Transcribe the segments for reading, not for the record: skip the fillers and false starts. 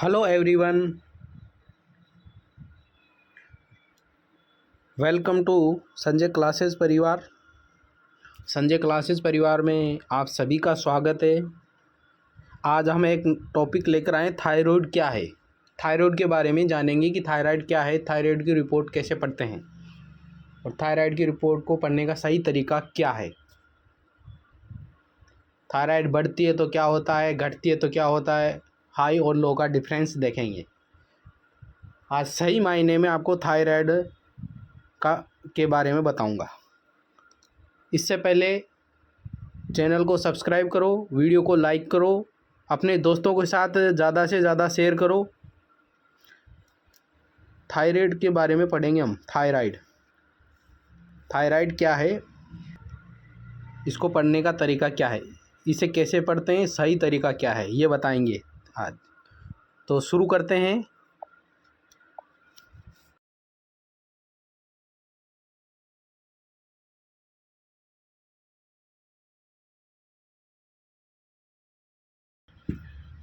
Hello everyone, welcome to Sanjay classes परिवार। Sanjay classes परिवार में आप सभी का स्वागत है। आज हम एक टॉपिक लेकर आए, थायराइड क्या है। थायराइड के बारे में जानेंगे कि थायराइड क्या है, थायराइड की रिपोर्ट कैसे पढ़ते हैं और थायराइड की रिपोर्ट को पढ़ने का सही तरीका क्या है। थायराइड बढ़ती है तो क्या होता है, घटती है तो क्या होता है, हाई और लो का डिफरेंस देखेंगे। आज सही मायने में आपको थायराइड का के बारे में बताऊंगा। इससे पहले चैनल को सब्सक्राइब करो, वीडियो को लाइक करो, अपने दोस्तों के साथ ज़्यादा से ज़्यादा शेयर करो। थायराइड के बारे में पढ़ेंगे हम। थायराइड क्या है, इसको पढ़ने का तरीका क्या है, इसे कैसे पढ़ते हैं, सही तरीका क्या है, ये बताएंगे आज। तो शुरू करते हैं।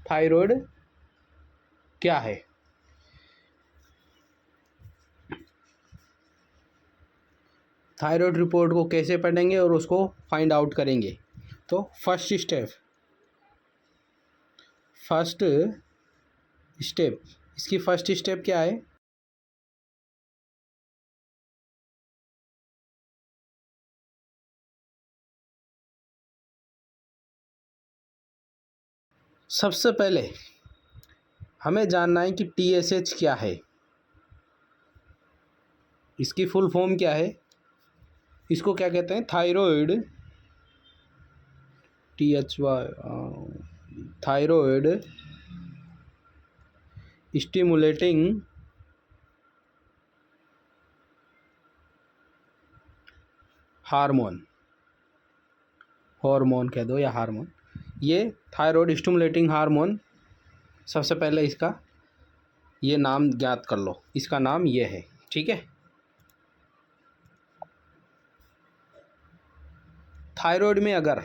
थायराइड क्या है। थायराइड रिपोर्ट को कैसे पढ़ेंगे और उसको फाइंड आउट करेंगे। तो फर्स्ट स्टेप इसकी फर्स्ट स्टेप क्या है। सबसे पहले हमें जानना है कि TSH क्या है, इसकी फुल फॉर्म क्या है, इसको क्या कहते हैं। थायराइड, थायराइड स्टिमुलेटिंग हार्मोन कह दो या हार्मोन। ये थायराइड स्टिमुलेटिंग हार्मोन, सबसे पहले इसका ये नाम ज्ञात कर लो। इसका नाम ये है, ठीक है। थायराइड में अगर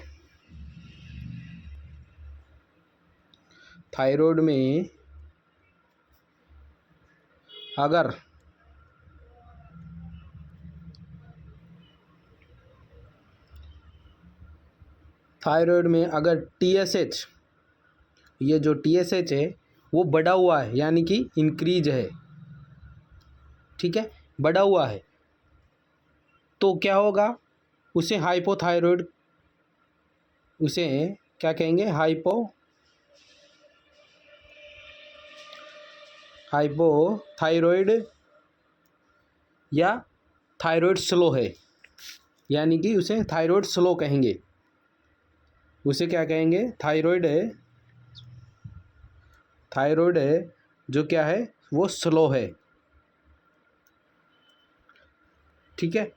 थायराइड में अगर TSH, ये जो TSH है वो बढ़ा हुआ है, यानी कि इंक्रीज है, ठीक है, बढ़ा हुआ है, तो क्या होगा, उसे हाइपोथायराइड, उसे क्या कहेंगे, हाइपोथायराइड या थायराइड स्लो है, यानी कि उसे थायराइड स्लो कहेंगे। उसे क्या कहेंगे, थायराइड है जो क्या है, वो स्लो है, ठीक है।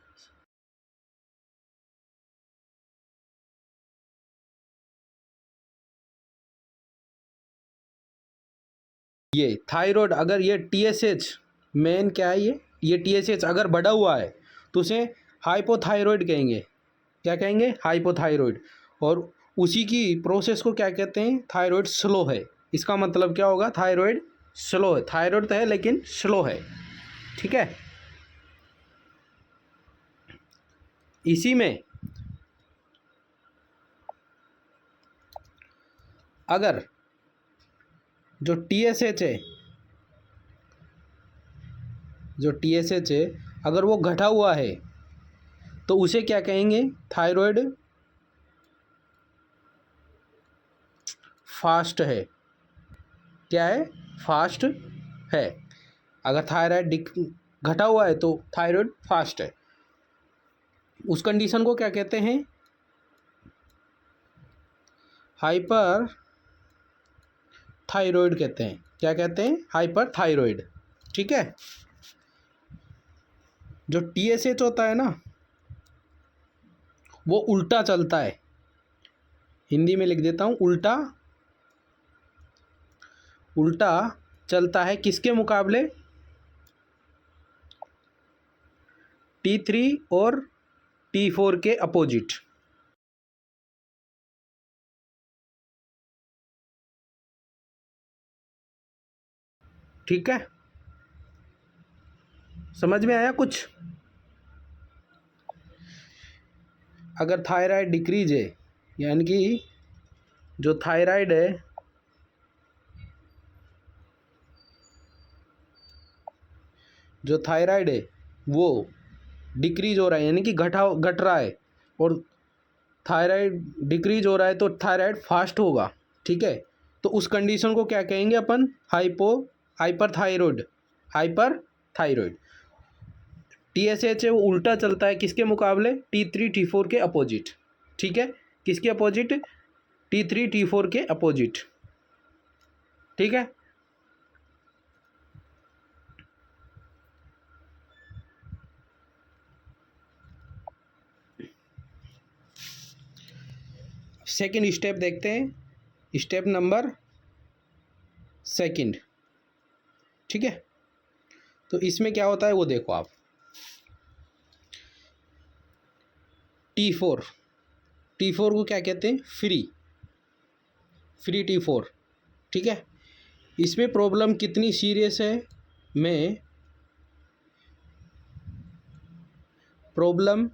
ये थायराइड अगर ये TSH मेन क्या है, ये TSH अगर बढ़ा हुआ है तो उसे हाइपोथायराइड कहेंगे। क्या कहेंगे, हाइपोथायराइड। और उसी की प्रोसेस को क्या कहते हैं, थायराइड स्लो है। इसका मतलब क्या होगा, थायराइड स्लो है। थायराइड तो है लेकिन स्लो है, ठीक है। इसी में अगर जो TSH है अगर वो घटा हुआ है तो उसे क्या कहेंगे, थायराइड फास्ट है। क्या है, फास्ट है। अगर थायराइड घटा हुआ है तो थायराइड फास्ट है। उस कंडीशन को क्या कहते हैं, हाइपर थायराइड कहते हैं। क्या कहते हैं, हाइपर थायराइड, ठीक है। जो TSH होता है ना, वो उल्टा चलता है। हिंदी में लिख देता हूँ, उल्टा चलता है किसके मुकाबले, T3 और T4 के अपोजिट। ठीक है, समझ में आया कुछ? अगर थायराइड डिक्रीज है, यानी कि जो थायराइड है, जो थायराइड है वो डिक्रीज हो रहा है, यानी कि घट रहा है, और थायराइड डिक्रीज हो रहा है तो थायराइड फास्ट होगा, ठीक है। तो उस कंडीशन को क्या कहेंगे अपन? हाइपरथायरॉइड। हाइपरथायरॉइड TSH है वो उल्टा चलता है किसके मुकाबले? T3 T4 के अपोजिट, ठीक है। किसके अपोजिट? T3 T4 के अपोजिट, ठीक है। सेकंड स्टेप देखते हैं, स्टेप नंबर सेकंड, ठीक है। तो इसमें क्या होता है वो देखो आप। T4 को क्या कहते हैं? फ्री T4, ठीक है। इसमें प्रॉब्लम कितनी सीरियस है? मैं प्रॉब्लम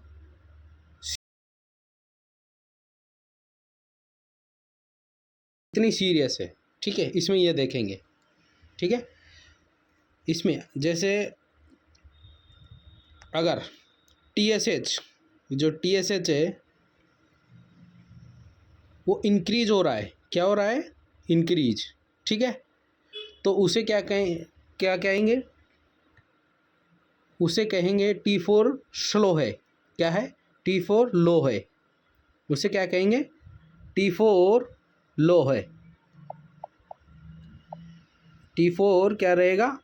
कितनी सीरियस है, ठीक है, इसमें ये देखेंगे, ठीक है। इसमें जैसे अगर TSH, जो TSH है वो इंक्रीज हो रहा है, क्या हो रहा है? इंक्रीज, ठीक है। तो उसे क्या कहेंगे? उसे कहेंगे T4 स्लो है। क्या है? T4 लो है। उसे क्या कहेंगे? T4 लो है। T4 क्या रहेगा?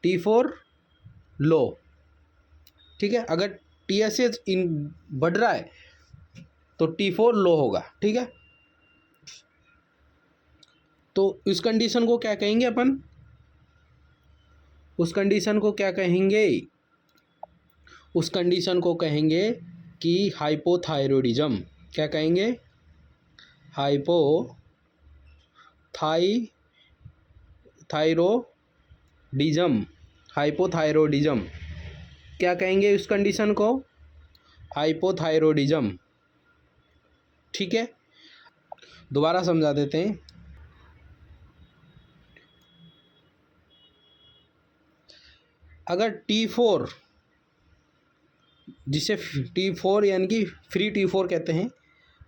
T4 लो, ठीक है। अगर TSH बढ़ रहा है तो T4 लो होगा, ठीक है। तो इस कंडीशन को क्या कहेंगे अपन? उस कंडीशन को क्या कहेंगे? उस कंडीशन को कहेंगे कि हाइपोथायरॉयडिज्म। क्या कहेंगे? हाइपोथायरॉयडिज्म। हाइपोथायरॉयडिज्म क्या कहेंगे इस कंडीशन को? हाइपोथायरॉयडिज्म, ठीक है। दोबारा समझा देते हैं। अगर T4, जिसे T4 यानी कि फ्री T4 कहते हैं,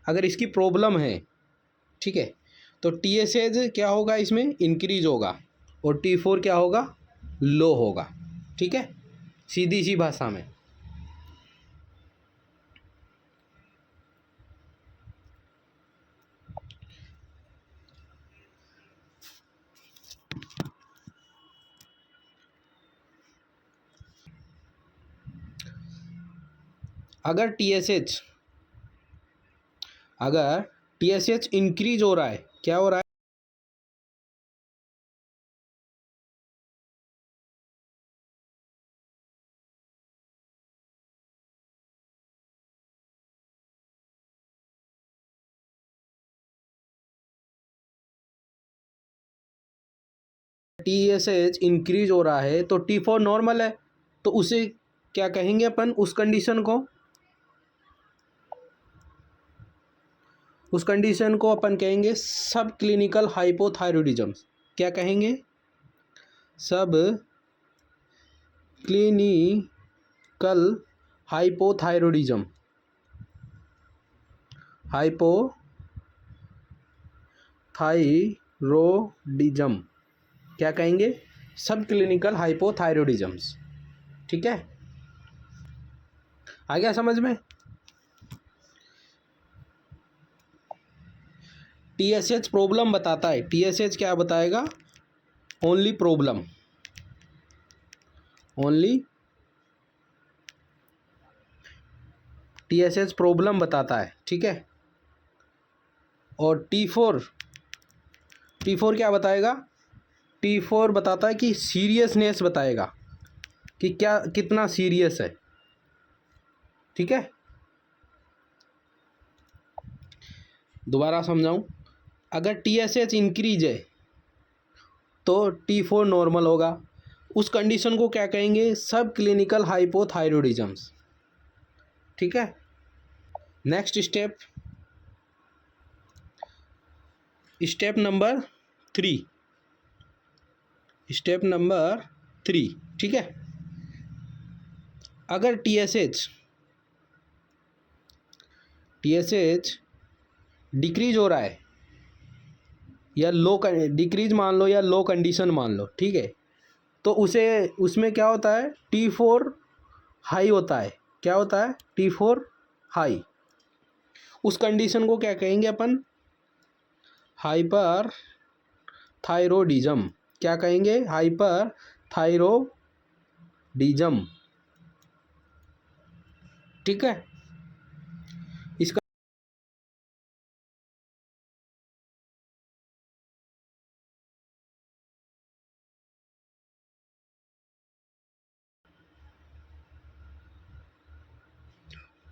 अगर इसकी प्रॉब्लम है, ठीक है, तो TSH क्या होगा? इसमें इंक्रीज होगा, और T4 क्या होगा? लो होगा, ठीक है, सीधी सी भाषा में। अगर TSH इंक्रीज हो रहा है, क्या हो रहा है? TSH इंक्रीज हो रहा है तो T4 नॉर्मल है, तो उसे क्या कहेंगे अपन? उस कंडीशन को, अपन कहेंगे सब क्लिनिकल हाइपोथायरॉयडिज्म। क्या कहेंगे? सब क्लिनिकल हाइपोथायरॉयडिज्म। हाइपोथायरॉयडिज्म क्या कहेंगे? सब क्लिनिकल हाइपोथायरॉयडिज्म्स, ठीक है। आ गया समझ में? TSH प्रॉब्लम बताता है। TSH क्या बताएगा? Only problem, only TSH problem बताता है, ठीक है। और T4 क्या बताएगा? T4 बताता है कि सीरियसनेस बताएगा, कि क्या कितना सीरियस है, ठीक है। दोबारा समझाऊं, अगर TSH इंक्रीज है तो T4 नॉर्मल होगा। उस कंडीशन को क्या कहेंगे? सब क्लिनिकल हाइपोथायरॉयडिज्म्स। ठीक है। Next step number 3। Step number 3, ठीक है। अगर TSH डिक्रीज हो रहा है या लो डिक्रीज मान लो या लो कंडीशन मान लो, ठीक है, तो उसमें क्या होता है? T4 हाई होता है। क्या होता है? T4 high. उस कंडीशन को क्या कहेंगे अपन? Hyper thyroidism. क्या कहेंगे? Hyper thyroidism. ठीक है। इसका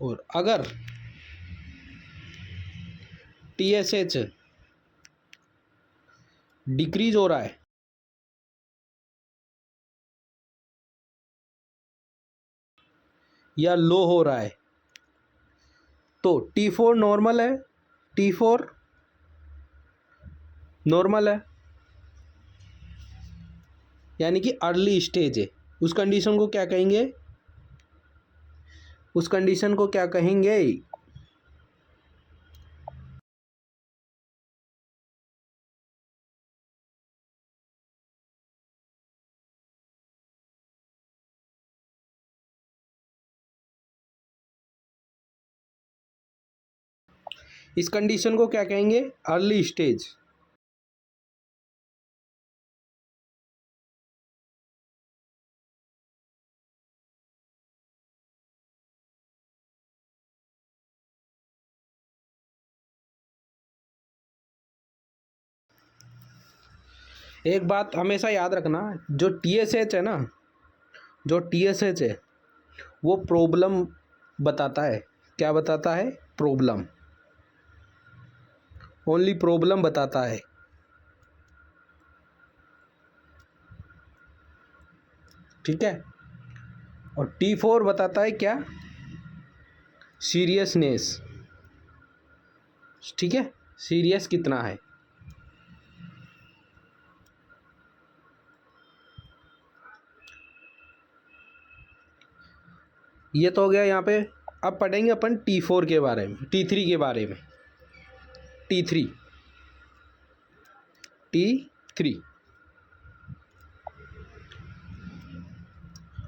और अगर TSH डिक्रीज हो रहा है या लो हो रहा है तो T4 नॉर्मल है। T4 नॉर्मल है, यानी कि अर्ली स्टेज है। उस कंडीशन को क्या कहेंगे? उस कंडीशन को क्या कहेंगे? इस कंडीशन को क्या कहेंगे? Early stage. एक बात हमेशा याद रखना, जो TSH है ना, जो TSH है वो प्रॉब्लम बताता है। क्या बताता है? प्रॉब्लम। ओनली प्रॉब्लम बताता है। ठीक है। और T4 बताता है क्या? सीरियसनेस। ठीक है, सीरियस कितना है। ये तो हो गया यहाँ पे। अब पढ़ेंगे अपन T4 के बारे में, T3 के बारे में। T3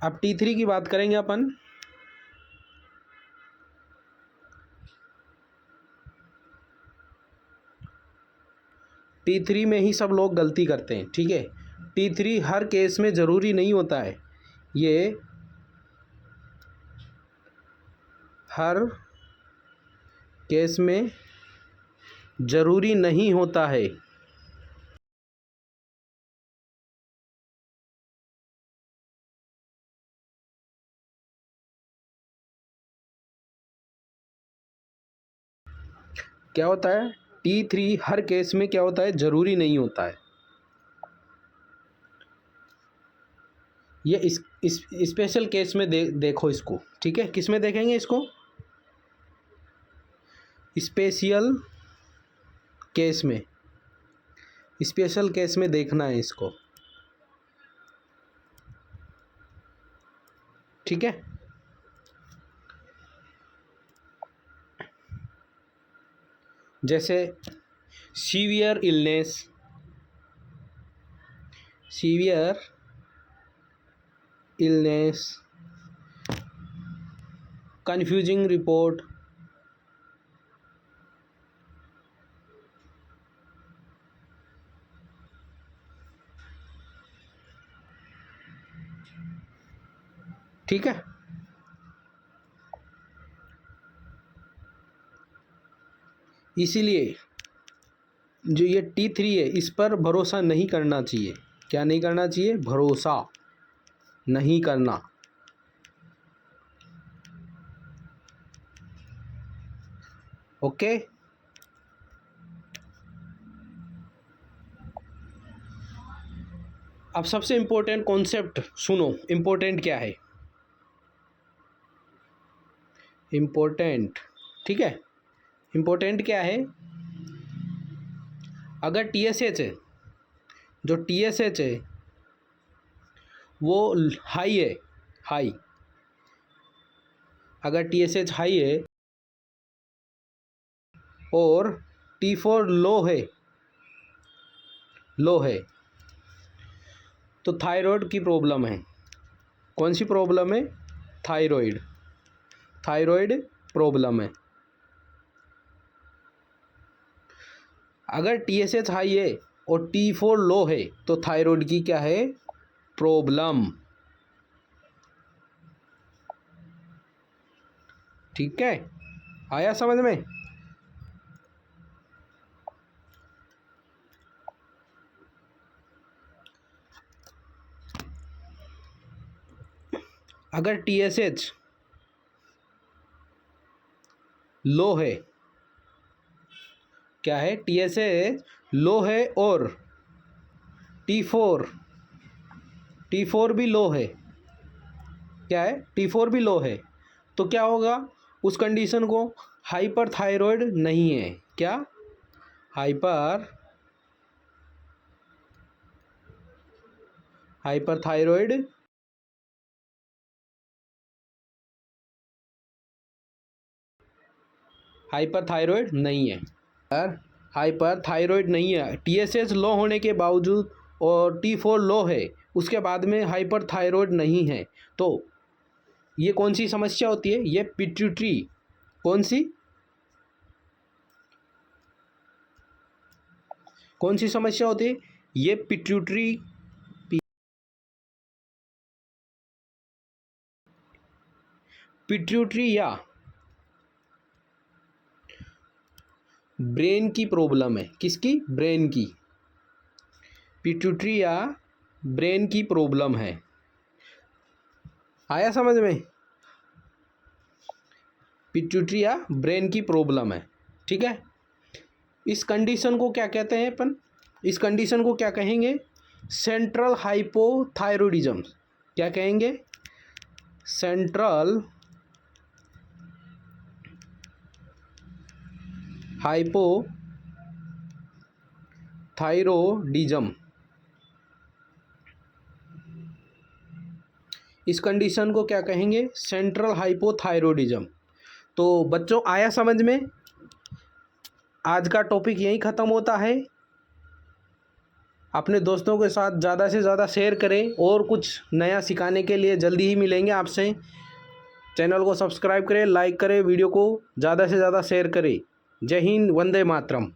अब T3 की बात करेंगे अपन। T3 में ही सब लोग गलती करते हैं। ठीक है। T3 हर केस में ज़रूरी नहीं होता है। ये हर केस में ज़रूरी नहीं होता है। क्या होता है? T3 हर केस में क्या होता है? ज़रूरी नहीं होता है। ये इस स्पेशल केस में देखो इसको। ठीक है, किस में देखेंगे इसको? स्पेशल केस में। स्पेशल केस में देखना है इसको। ठीक है। जैसे सीवियर इलनेस, कंफ्यूजिंग रिपोर्ट, ठीक है। इसीलिए जो ये T3 है इस पर भरोसा नहीं करना चाहिए। क्या नहीं करना चाहिए? भरोसा नहीं करना। ओके। अब सबसे इम्पोर्टेंट कॉन्सेप्ट सुनो, इम्पोर्टेंट क्या है, इम्पोर्टेंट, ठीक है। इम्पोर्टेंट क्या है, अगर TSH है, जो TSH है वो हाई है, हाई, अगर TSH हाई है और T4 लो है, लो है, तो थायराइड की प्रॉब्लम है। कौन सी प्रॉब्लम है, थायराइड, थायराइड प्रॉब्लम है। अगर TSH हाई है और T4 लो है तो थायराइड की क्या है, प्रॉब्लम, ठीक है, आया समझ में। अगर TSH लो है, क्या है, TSH लो है और T4 भी लो है, क्या है, T4 भी लो है, तो क्या होगा, उस कंडीशन को हाइपरथायरॉयड नहीं है, क्या, हाइपरथायरॉयड हाइपरथायरॉयड नहीं है, हाइपरथायरॉयड नहीं है, TSH लो होने के बावजूद और T4 लो है, उसके बाद में हाइपरथायरॉयड नहीं है, तो ये कौन सी समस्या होती है, ये पिट्यूटरी, कौन सी समस्या होती है, ये पिट्यूटरी या ब्रेन की प्रॉब्लम है, किसकी, ब्रेन की, पिट्यूटरी या ब्रेन की प्रॉब्लम है, आया समझ में, पिट्यूटरी या ब्रेन की प्रॉब्लम है, ठीक है। इस कंडीशन को क्या कहते हैं अपन, इस कंडीशन को क्या कहेंगे, सेंट्रल हाइपोथायरॉयडिज्म, क्या कहेंगे, सेंट्रल हाइपोथायरॉयडिज्म, इस कंडीशन को क्या कहेंगे, सेंट्रल हाइपोथायरॉयडिज्म। तो बच्चों आया समझ में, आज का टॉपिक यहीं ख़त्म होता है। अपने दोस्तों के साथ ज़्यादा से ज़्यादा शेयर करें और कुछ नया सिखाने के लिए जल्दी ही मिलेंगे आपसे। चैनल को सब्सक्राइब करें, लाइक करें, वीडियो को ज़्यादा से ज़्यादा शेयर करें। जय हिंद, वंदे मातरम।